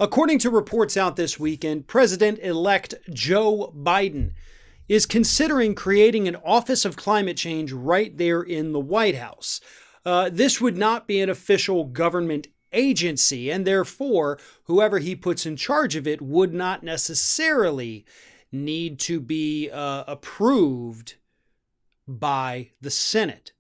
According to reports out this weekend, President-elect Joe Biden is considering creating an Office of Climate Change right there in the White House. This would not be an official government agency, and therefore, whoever he puts in charge of it would not necessarily need to be approved by the Senate.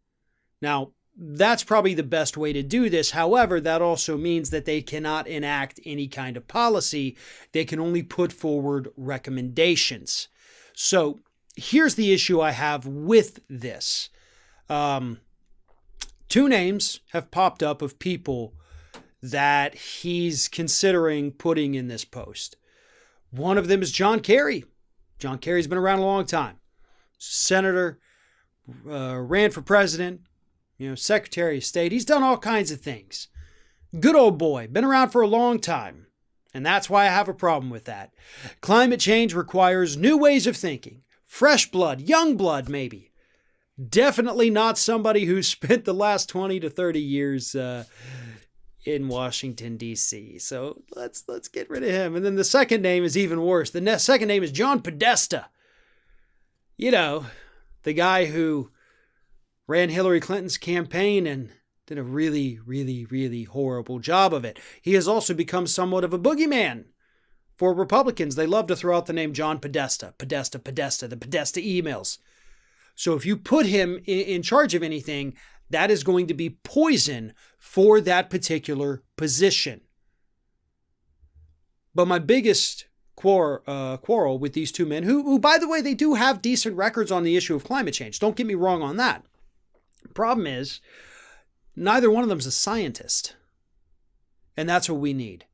Now, that's probably the best way to do this. However, that also means that they cannot enact any kind of policy. They can only put forward recommendations. So here's the issue I have with this. Two names have popped up of people that he's considering putting in this post. One of them is John Kerry. John Kerry's been around a long time. Senator, ran for president, Secretary of State. He's done all kinds of things. Good old boy, been around for a long time. And that's why I have a problem with that. Climate change requires new ways of thinking. Fresh blood, young blood, maybe. Definitely not somebody who's spent the last 20 to 30 years in Washington, D.C. So let's get rid of him. And then the second name is even worse. The second name is John Podesta. The guy who ran Hillary Clinton's campaign and did a really, really, really horrible job of it. He has also become somewhat of a boogeyman for Republicans. They love to throw out the name John Podesta, the Podesta emails. So if you put him in charge of anything, that is going to be poison for that particular position. But my biggest quarrel with these two men, who, by the way, they do have decent records on the issue of climate change. Don't get me wrong on that. Problem is, neither one of them is a scientist. And that's what we need.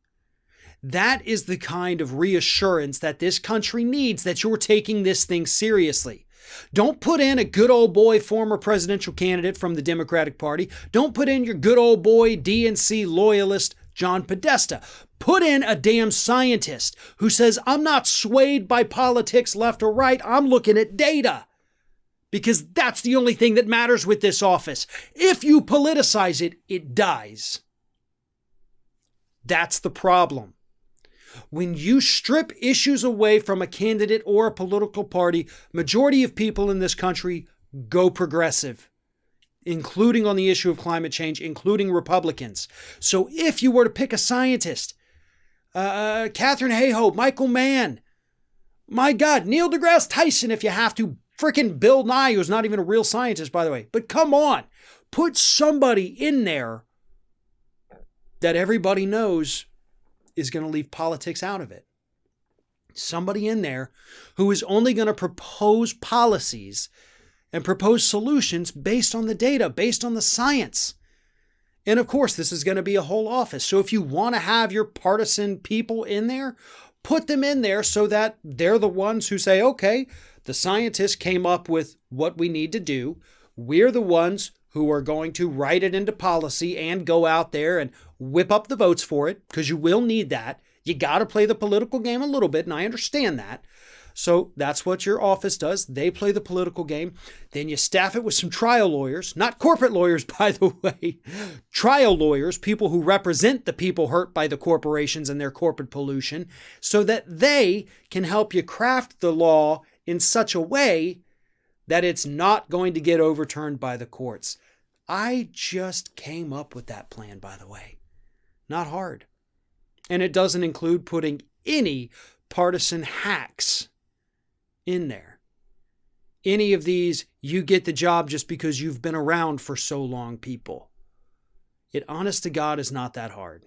That is the kind of reassurance that this country needs, that you're taking this thing seriously. Don't put in a good old boy former presidential candidate from the Democratic Party. Don't put in your good old boy DNC loyalist John Podesta. Put in a damn scientist who says, I'm not swayed by politics left or right. I'm looking at data. Because that's the only thing that matters with this office. If you politicize it, it dies. That's the problem. When you strip issues away from a candidate or a political party, majority of people in this country go progressive, including on the issue of climate change, including Republicans. So if you were to pick a scientist, Katherine Hayhoe, Michael Mann, my God, Neil deGrasse Tyson, if you have to, frickin' Bill Nye, who's not even a real scientist, by the way. But come on, put somebody in there that everybody knows is going to leave politics out of it. Somebody in there who is only going to propose policies and propose solutions based on the data, based on the science. And of course, this is going to be a whole office. So if you want to have your partisan people in there, put them in there so that they're the ones who say, okay, the scientists came up with what we need to do. We're the ones who are going to write it into policy and go out there and whip up the votes for it, because you will need that. You got to play the political game a little bit, and I understand that. So that's what your office does. They play the political game. Then you staff it with some trial lawyers, not corporate lawyers, by the way. Trial lawyers, people who represent the people hurt by the corporations and their corporate pollution, so that they can help you craft the law in such a way that it's not going to get overturned by the courts. I just came up with that plan, by the way. Not hard. And it doesn't include putting any partisan hacks in there. Any of these, you get the job just because you've been around for so long, people. It, honest to God, is not that hard.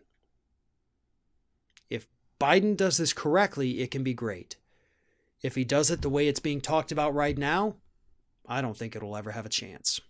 If Biden does this correctly, it can be great. If he does it the way it's being talked about right now, I don't think it'll ever have a chance.